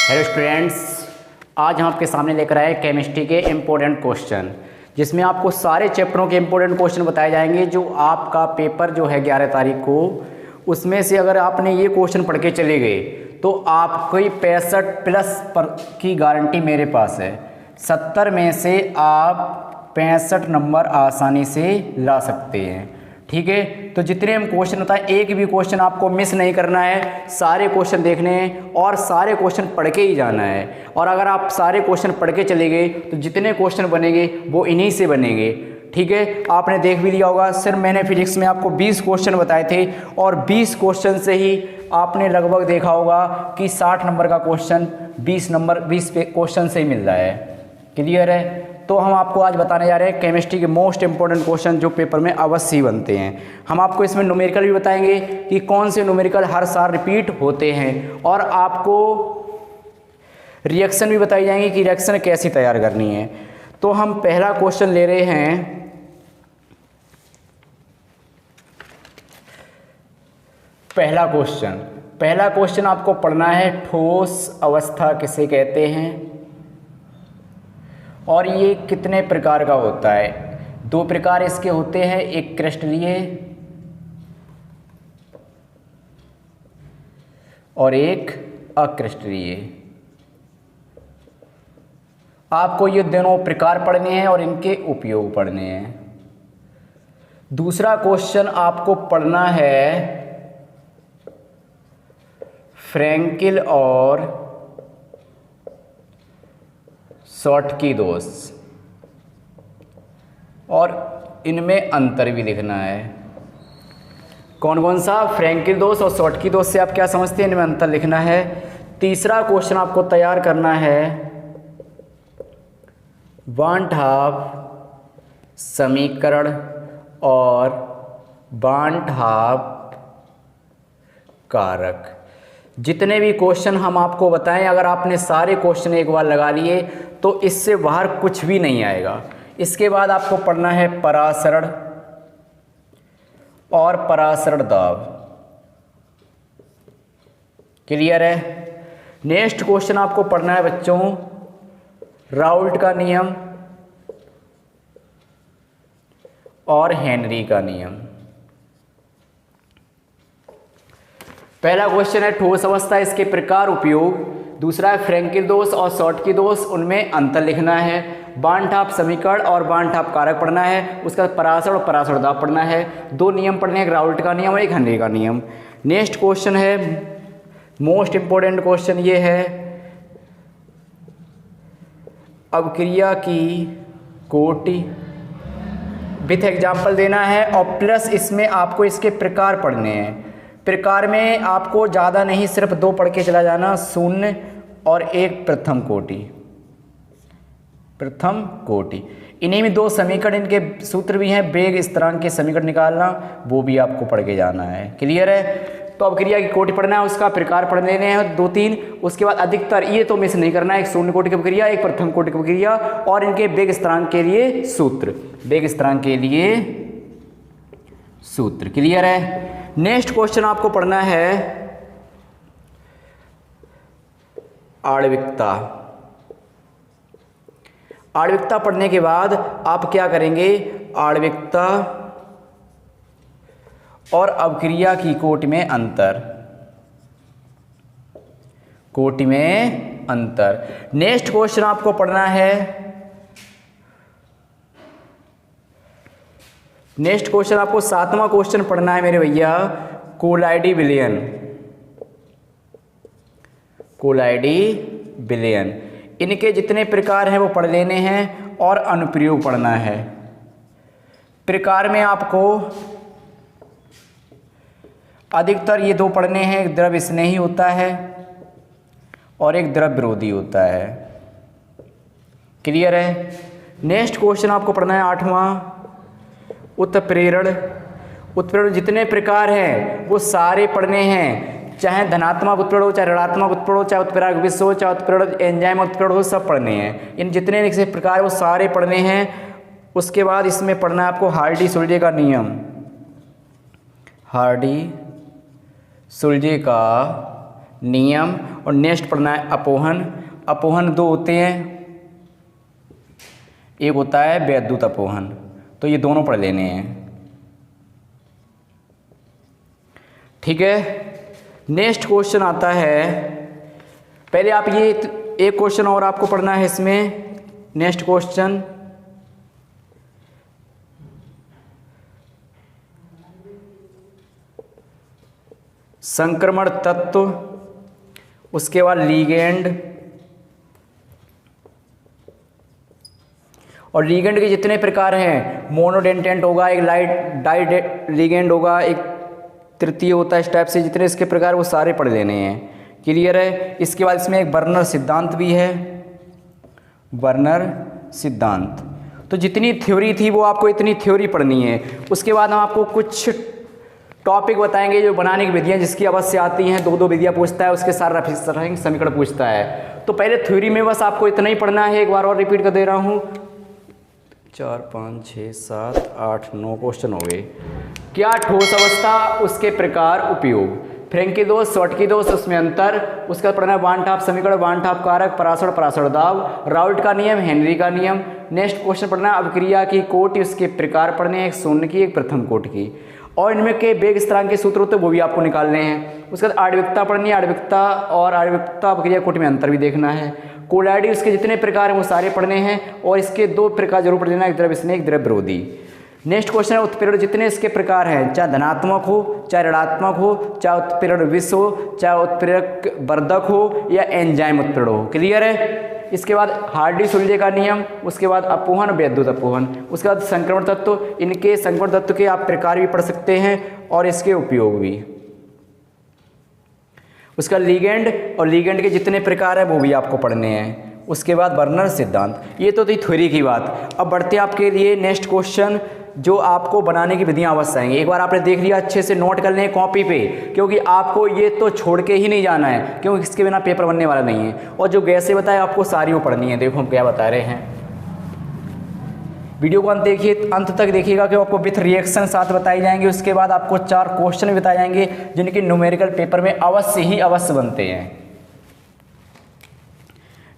Hello students, आज हम आपके सामने लेकर आए केमिस्ट्री के इम्पोर्टेंट क्वेश्चन, जिसमें आपको सारे चैप्टरों के इम्पोर्टेंट क्वेश्चन बताए जाएंगे। जो आपका पेपर जो है 11 तारीख को, उसमें से अगर आपने ये क्वेश्चन पढ़ के चले गए तो आपको 65 प्लस पर की गारंटी मेरे पास है। 70 में से आप 65 नंबर आसानी से ला सकते हैं। ठीक है, तो जितने हम क्वेश्चन बताएं, एक भी क्वेश्चन आपको मिस नहीं करना है। सारे क्वेश्चन देखने हैं और सारे क्वेश्चन पढ़ के ही जाना है। और अगर आप सारे क्वेश्चन पढ़ के चले गए तो जितने क्वेश्चन बनेंगे वो इन्हीं से बनेंगे। ठीक है, आपने देख भी लिया होगा, सिर्फ मैंने फिजिक्स में आपको 20 क्वेश्चन बताए थे और 20 क्वेश्चन से ही आपने लगभग देखा होगा कि 60 नंबर का क्वेश्चन 20 क्वेश्चन से ही मिल रहा है। क्लियर है? तो हम आपको आज बताने जा रहे हैं केमिस्ट्री के मोस्ट इंपॉर्टेंट क्वेश्चन जो पेपर में अवश्य ही बनते हैं। हम आपको इसमें न्यूमेरिकल भी बताएंगे कि कौन से न्यूमेरिकल हर साल रिपीट होते हैं, और आपको रिएक्शन भी बताई जाएंगी कि रिएक्शन कैसी तैयार करनी है। तो हम पहला क्वेश्चन ले रहे हैं। पहला क्वेश्चन आपको पढ़ना है, ठोस अवस्था किसे कहते हैं और ये कितने प्रकार का होता है। 2 प्रकार इसके होते हैं, एक क्रिस्टलीय और एक अक्रिस्टलीय। आपको ये दोनों प्रकार पढ़ने हैं और इनके उपयोग पढ़ने हैं। दूसरा क्वेश्चन आपको पढ़ना है फ्रैंकिल और शॉटकी दोष, और इनमें अंतर भी लिखना है। कौन कौन सा? फ्रैंकिल दोष और शॉटकी दोष से आप क्या समझते हैं, इनमें अंतर लिखना है। तीसरा क्वेश्चन आपको तैयार करना है बांट हाफ समीकरण और बांट हाफ कारक। जितने भी क्वेश्चन हम आपको बताएं, अगर आपने सारे क्वेश्चन एक बार लगा लिए तो इससे बाहर कुछ भी नहीं आएगा। इसके बाद आपको पढ़ना है परासरण और परासरण दाब। क्लियर है? नेक्स्ट क्वेश्चन आपको पढ़ना है बच्चों राउल्ट का नियम और हेनरी का नियम। पहला क्वेश्चन है ठोस अवस्था, इसके प्रकार उपयोग। दूसरा है फ्रैंकिल दोष और शॉटकी दोष, उनमें अंतर लिखना है। बांट हाफ समीकरण और बांट हाफ कारक पढ़ना है। उसका परासरण और परासरण दाब पढ़ना है। 2 नियम पढ़ने हैं, एक राउल्ट का नियम और एक हेनरी का नियम। नेक्स्ट क्वेश्चन है मोस्ट इंपॉर्टेंट क्वेश्चन, ये है अवक्रिया की कोटि विथ एग्जाम्पल देना है, और प्लस इसमें आपको इसके प्रकार पढ़ने हैं। प्रकार में आपको ज़्यादा नहीं, सिर्फ 2 पढ़ के चला जाना, शून्य और एक प्रथम कोटि। इन्हीं में 2 समीकरण, इनके सूत्र भी हैं, वेग स्थिरांक के समीकरण निकालना, वो भी आपको पढ़ के जाना है। क्लियर है? तो अब क्रिया की कोटि पढ़ना है, उसका प्रकार पढ़ लेने हैं 2-3। उसके बाद अधिकतर ये तो मिस नहीं करना है, एक शून्य कोटि की प्रक्रिया, एक प्रथम कोटि की प्रक्रिया, और इनके वेग स्थिरांक के लिए सूत्र, वेग स्थिरांक के लिए सूत्र। क्लियर है? नेक्स्ट क्वेश्चन आपको पढ़ना है आणविकता। आणविकता पढ़ने के बाद आप क्या करेंगे, आणविकता और अवक्रिया की कोटि में अंतर। नेक्स्ट क्वेश्चन आपको पढ़ना है, नेक्स्ट क्वेश्चन आपको 7वां क्वेश्चन पढ़ना है मेरे भैया, कोलाइडी विलयन। इनके जितने प्रकार हैं वो पढ़ लेने हैं और अनुप्रयोग पढ़ना है। प्रकार में आपको अधिकतर ये 2 पढ़ने हैं, एक द्रव स्नेही होता है और एक द्रव विरोधी होता है। क्लियर है? नेक्स्ट क्वेश्चन आपको पढ़ना है 8वां उत्प्रेरण। जितने प्रकार हैं वो सारे पढ़ने हैं, चाहे धनात्मक उत्प्रेरण हो, चाहे ऋणात्मक उत्प्रेरण हो, चाहे उत्प्रेरक विष हो, चाहे उत्प्रेरण एंजाइम उत्प्रेरण हो, सब पढ़ने हैं। इन जितने से प्रकार है वो सारे पढ़ने हैं। उसके बाद इसमें पढ़ना है आपको हार्डी सुलजे का नियम, और नेक्स्ट पढ़ना है अपोहन। अपोहन दो होते हैं, एक होता है वैद्युत अपोहन, तो ये दोनों पढ़ लेने हैं। ठीक है, नेक्स्ट क्वेश्चन आता है, पहले आप ये एक क्वेश्चन और आपको पढ़ना है इसमें। नेक्स्ट क्वेश्चन, संक्रमण तत्व, उसके बाद लीगेंड, और लीगेंड के जितने प्रकार हैं, मोनोडेंटेंट होगा, एक लाइट डाई लीगेंड होगा, एक तृतीय होता है, इस टाइप से जितने इसके प्रकार वो सारे पढ़ लेने हैं। क्लियर है। इसके बाद इसमें एक बर्नर सिद्धांत भी है, बर्नर सिद्धांत। तो जितनी थ्योरी थी वो आपको इतनी थ्योरी पढ़नी है। उसके बाद हम आपको कुछ टॉपिक बताएंगे जो बनाने की विधियां जिसकी अवश्य आती हैं, दो विधियां पूछता है, उसके साथ रैखिक समीकरण पूछता है। तो पहले थ्योरी में बस आपको इतना ही पढ़ना है। एक बार और रिपीट कर दे रहा हूँ, 4 5 6 7 8 9 क्वेश्चन हो गए। क्या ठोस अवस्था, उसके प्रकार, उपयोग, फ्रेंकी दोष, शॉटकी दोष, उसमें अंतर, उसका पढ़ना है वान-टॉप समीकरण, वान-टॉप कारक, पराशर पराशर दाब, राउल्ट का नियम, हेनरी का नियम। नेक्स्ट क्वेश्चन पढ़ना है अभिक्रिया की कोटि, उसके प्रकार पढ़ने, एक शून्य की, एक प्रथम कोटि की, और इनमें के वेग स्थिरांक के सूत्र होते हैं वो भी आपको निकालने हैं। उसके बाद आणविकता पढ़नी है, आणविकता और आणविकता अभिक्रिया कोटि में अंतर भी देखना है। कोलाइडी, उसके जितने प्रकार हैं वो सारे पढ़ने हैं, और इसके दो प्रकार जरूर पढ़ लेना, एक द्रव्य स्नेह, एक द्रव्य विरोधी। नेक्स्ट क्वेश्चन है उत्प्रेरण, जितने इसके प्रकार हैं, चाहे धनात्मक हो, चाहे ऋणात्मक हो, चाहे उत्प्रेरण विष हो, चाहे उत्प्रेरक वर्धक हो, या एंजाइम उत्प्रेरण हो। क्लियर है। इसके बाद हार्डी-सुल्जे का नियम, उसके बाद अपोहन, वैद्युत अपोहन, उसके बाद संक्रमण तत्व, इनके संक्रमण तत्व के आप प्रकार भी पढ़ सकते हैं और इसके उपयोग भी। उसका लीगेंड, और लीगेंड के जितने प्रकार हैं वो भी आपको पढ़ने हैं। उसके बाद बर्नर सिद्धांत। ये तो थी थ्योरी की बात। अब बढ़ते हैं आपके लिए नेक्स्ट क्वेश्चन जो आपको बनाने की विधियां अवश्य आएंगी। एक बार आपने देख लिया, अच्छे से नोट कर लें कॉपी पे, क्योंकि आपको ये तो छोड़ के ही नहीं जाना है, क्योंकि इसके बिना पेपर बनने वाला नहीं है। और जो गैसे बताए आपको सारी वो पढ़नी है। देखो हम क्या बता रहे हैं, वीडियो को अंत तक देखिएगा कि आपको विथ रिएक्शन साथ बताई जाएंगे। उसके बाद आपको 4 क्वेश्चन बताए जाएंगे जिनके न्यूमेरिकल पेपर में अवश्य ही अवश्य बनते हैं।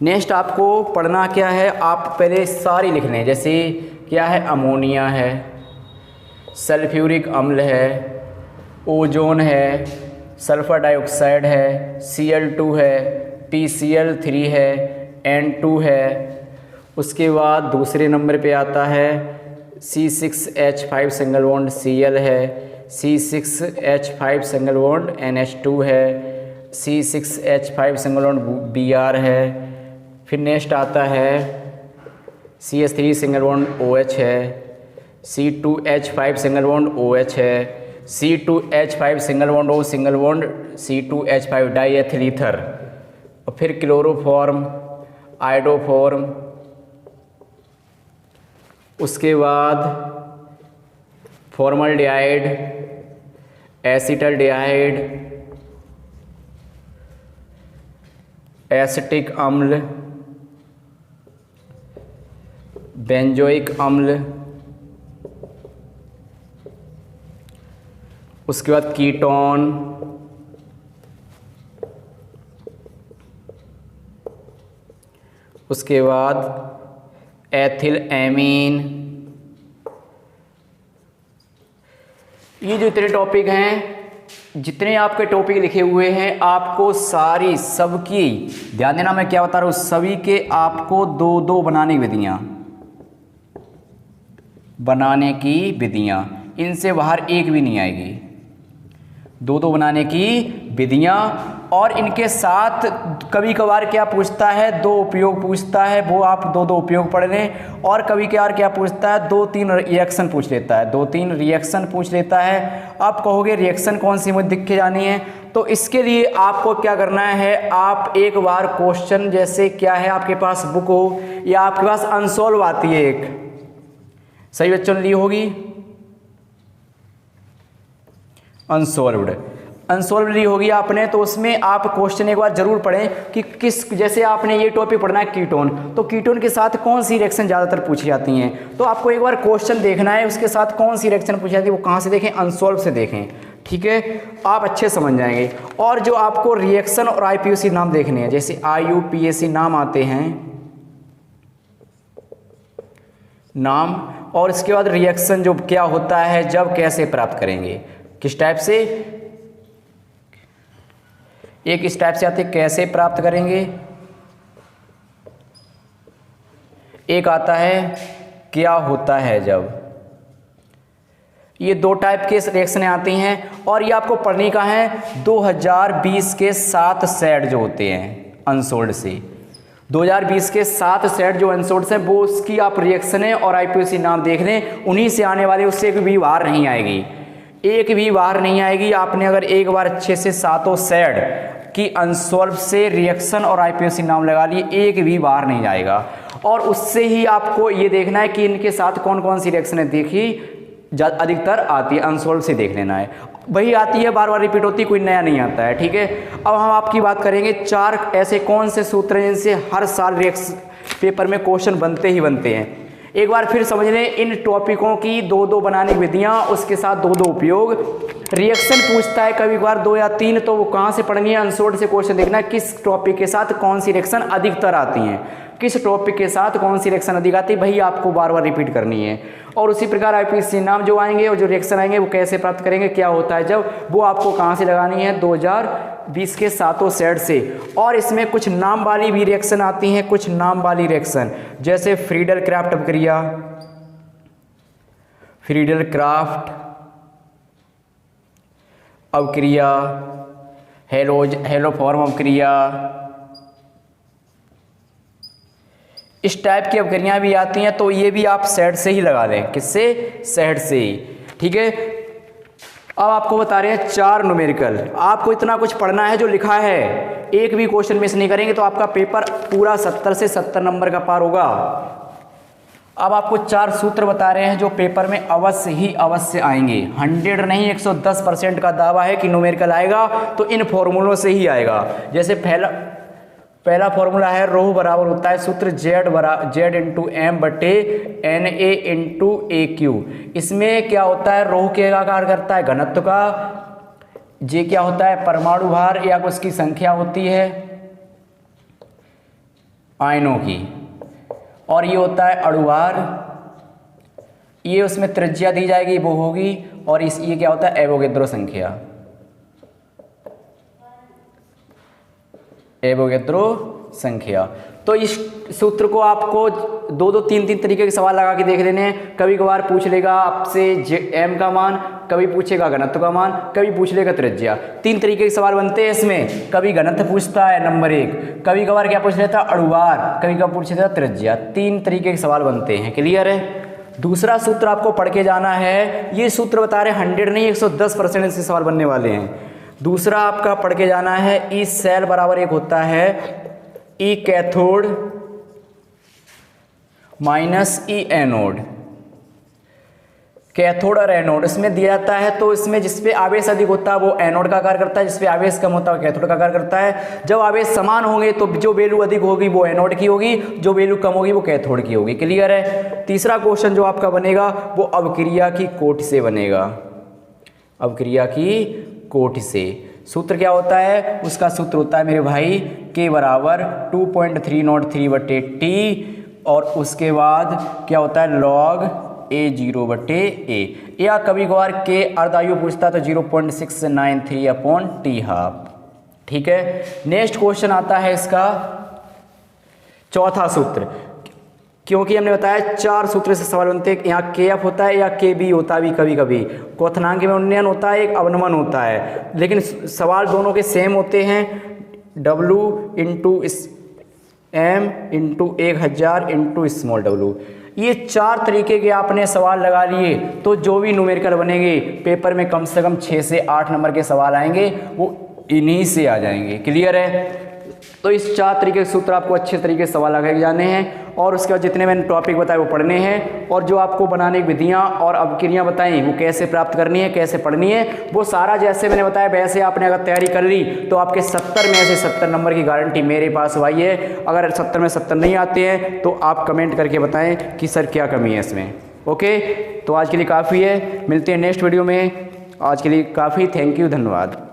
नेक्स्ट आपको पढ़ना क्या है, आप पहले सारी लिख लें। जैसे क्या है, अमोनिया है, सल्फ्यूरिक अम्ल है, ओजोन है, सल्फर डाइऑक्साइड है, Cl2 है, PCl3 है, N2 है। उसके बाद दूसरे नंबर पे आता है C6H5 सिंगल बॉन्ड Cl है, C6H5 सिंगल बॉन्ड NH2 है, C6H5 सिंगल बॉन्ड Br है। फिर नेक्स्ट आता है CH3 सिंगल बॉन्ड OH है, C2H5 सिंगल बॉन्ड OH है, C2H5 single bond O single bond C2H5 diethyl ether. और फिर क्लोरोफॉर्म, आयोडोफॉर्म, उसके बाद फॉर्मल्डिहाइड, एसिटल्डिहाइड, एसिटिक अम्ल, बेंजोइक अम्ल, उसके बाद कीटोन, उसके बाद एथिल एमीन। ये जो इतने टॉपिक हैं, जितने आपके टॉपिक लिखे हुए हैं, आपको सारी सबकी ध्यान देना। मैं क्या बता रहा हूँ, सभी के आपको 2-2 बनाने की विधियां, इनसे बाहर एक भी नहीं आएगी। 2-2 बनाने की विधियां, और इनके साथ कभी कभार क्या पूछता है, 2 उपयोग पूछता है, वो आप 2-2 उपयोग पढ़ लें। और कभी कभार क्या पूछता है, 2-3 रिएक्शन पूछ लेता है, 2-3 रिएक्शन पूछ लेता है। आप कहोगे रिएक्शन कौन सी मुझे दिख के जानी है, तो इसके लिए आपको क्या करना है, आप एक बार क्वेश्चन, जैसे क्या है आपके पास बुक हो या आपके पास अनसॉल्व आती है एक, सही बच्चों ने ली होगी, अनसॉल्व ली होगी आपने, तो उसमें आप क्वेश्चन एक बार जरूर पढ़ें कि किस, जैसे आपने ये टॉपिक पढ़ना है कीटोन, तो कीटोन के साथ कौन सी रिएक्शन ज़्यादातर पूछी जाती हैं। तो आपको एक बार क्वेश्चन देखना है, उसके साथ कौन सी रिएक्शन पूछी जाती है, वो कहाँ से देखें, अनसॉल्व से देखें। ठीक है, आप अच्छे समझ जाएंगे। और जो आपको रिएक्शन और आईपीएसी नाम देखने हैं, जैसे आईयूपीएसी नाम आते हैं नाम, और इसके बाद रिएक्शन जो क्या होता है, जब, कैसे प्राप्त करेंगे, किस टाइप से, एक इस टाइप से आते कैसे प्राप्त करेंगे, एक आता है क्या होता है जब। ये दो टाइप के रिएक्शनें आती हैं और ये आपको पढ़ने का है 2020 के 7 सेट जो होते हैं अनसोल्ड से। 2020 के 7 सेट जो अनसोल्ड हैं वो उसकी आप रिएक्शनें और आईपीएसी नाम देख लें, उन्हीं से आने वाले, उससे एक भी बाहर नहीं आएगी, एक भी बाहर नहीं आएगी। आपने अगर एक बार अच्छे से 7 सेट की अनसोल्व से रिएक्शन और आईपीएसी नाम लगा लिए, एक भी बाहर नहीं जाएगा। और उससे ही आपको ये देखना है कि इनके साथ कौन कौन सी रिएक्शनें देखी अधिकतर आती है, अनसोल्व से देख लेना है, वही आती है, बार बार रिपीट होती है, कोई नया नहीं आता है। ठीक है, अब हम आपकी बात करेंगे 4 ऐसे कौन से सूत्र हैं जिनसे हर साल पेपर में क्वेश्चन बनते ही बनते हैं। एक बार फिर समझ लें, इन टॉपिकों की 2-2 बनाने की विधियां, उसके साथ 2-2 उपयोग। रिएक्शन पूछता है कभी कभार 2 या 3, तो वो कहाँ से पढ़नी है, अनसोल्ड से क्वेश्चन देखना है किस टॉपिक के साथ कौन सी रिएक्शन अधिकतर आती हैं, किस टॉपिक के साथ कौन सी रिएक्शन अधिक आती है, वही आपको बार बार रिपीट करनी है। और उसी प्रकार आईपीएसी नाम जो आएंगे और जो रिएक्शन आएंगे वो कैसे प्राप्त करेंगे, क्या होता है जब, वो आपको कहाँ से लगानी है, 2020 के 7 सेट से। और इसमें कुछ नाम वाली भी रिएक्शन आती हैं, कुछ नाम वाली रिएक्शन, जैसे फ्रीडल क्राफ्ट अपक्रिया, फ्रीडल क्राफ्ट अपक्रिया, हेलोफॉर्म अपक्रिया, इस टाइप की अपक्रियाएं भी आती हैं। तो ये भी आप सेट से ही लगा लें, किससे, सेट से ही। ठीक है, अब आपको बता रहे हैं 4 न्यूमेरिकल। आपको इतना कुछ पढ़ना है जो लिखा है, एक भी क्वेश्चन मिस नहीं करेंगे तो आपका पेपर पूरा 70 से 70 नंबर का पार होगा। अब आपको 4 सूत्र बता रहे हैं जो पेपर में अवश्य ही अवश्य आएंगे, 100 नहीं 110% का दावा है कि न्यूमेरिकल आएगा, तो इन फॉर्मूलों से ही आएगा। जैसे पहला फॉर्मूला है, रो बराबर होता है सूत्र Z इंटू एम बटे NA इंटू AQ। इसमें क्या होता है, रो के आकार करता है घनत्व का, जे क्या होता है परमाणु भार या उसकी संख्या होती है आयनों की, और ये होता है अणुभार, ये उसमें त्रिज्या दी जाएगी वो होगी, और ये क्या होता है एवोगेद्रो संख्या, एवोगेद्रो संख्या। तो इस सूत्र को आपको 2-2, 3-3 तरीके के सवाल लगा के देख लेने हैं। कभी कभार पूछ लेगा आपसे m का मान, कभी पूछेगा घनत्व का मान, कभी पूछ लेगा त्रिज्या। 3 तरीके के सवाल बनते हैं इसमें। कभी घनत्व पूछता है नंबर 1, कभी कभार क्या पूछ लेता है अणुभार, कभी कभार पूछ लेता त्रिज्या। 3 तरीके के सवाल बनते हैं, क्लियर है। दूसरा सूत्र आपको पढ़ के जाना है, ये सूत्र बता रहे 100 नहीं 110% से सवाल बनने वाले हैं। दूसरा आपका पढ़ के जाना है, ई सेल बराबर एक होता है ई कैथोड माइनस ई एनोड। कैथोड और एनोड इसमें दिया जाता है, तो इसमें जिसपे आवेश अधिक होता है वो एनोड का कार्य करता है, जिसपे आवेश कम होता है वो कैथोड का कार्य करता है। जब आवेश समान होंगे तो जो वैल्यू अधिक होगी वो एनोड की होगी, जो वैल्यू कम होगी वो कैथोड की होगी, क्लियर है। तीसरा क्वेश्चन जो आपका बनेगा वो अवक्रिया की कोटि से बनेगा, अवक्रिया की कोटि से। सूत्र क्या होता है, उसका सूत्र होता है मेरे भाई K बराबर 2.303 बटे T, और उसके बाद क्या होता है log A0 बटे A, या कभी कभार K अर्धायु पूछता है तो 0.693 अपॉन T हाफ। ठीक है, नेक्स्ट क्वेश्चन आता है इसका चौथा सूत्र। क्योंकि हमने बताया 4 सूत्र से सवाल बनते हैं, यहाँ KF होता है या KB होता है, भी कभी कभी क्वथनांक में उन्नयन होता है, एक अवनमन होता है, लेकिन सवाल दोनों के सेम होते हैं। W into M into 1000 into small w। ये 4 तरीके के आपने सवाल लगा लिए तो जो भी न्यूमेरिकल बनेंगे पेपर में कम से कम 6 से 8 नंबर के सवाल आएंगे, वो इन्हीं से आ जाएंगे, क्लियर है। तो इस 4 तरीके के सूत्र आपको अच्छे तरीके से सवाल लगा के जाने हैं, और उसके बाद जितने मैंने टॉपिक बताए वो पढ़ने हैं, और जो आपको बनाने की विधियाँ और अपक्रियाँ बताई वो कैसे प्राप्त करनी है, कैसे पढ़नी है, वो सारा जैसे मैंने बताया वैसे आपने अगर तैयारी कर ली तो आपके 70 में से 70 नंबर की गारंटी मेरे पास आई है। अगर 70 में 70 नहीं आते हैं तो आप कमेंट करके बताएं कि सर क्या कमी है इसमें। ओके, तो आज के लिए काफ़ी है, मिलते हैं नेक्स्ट वीडियो में। आज के लिए काफ़ी, थैंक यू, धन्यवाद।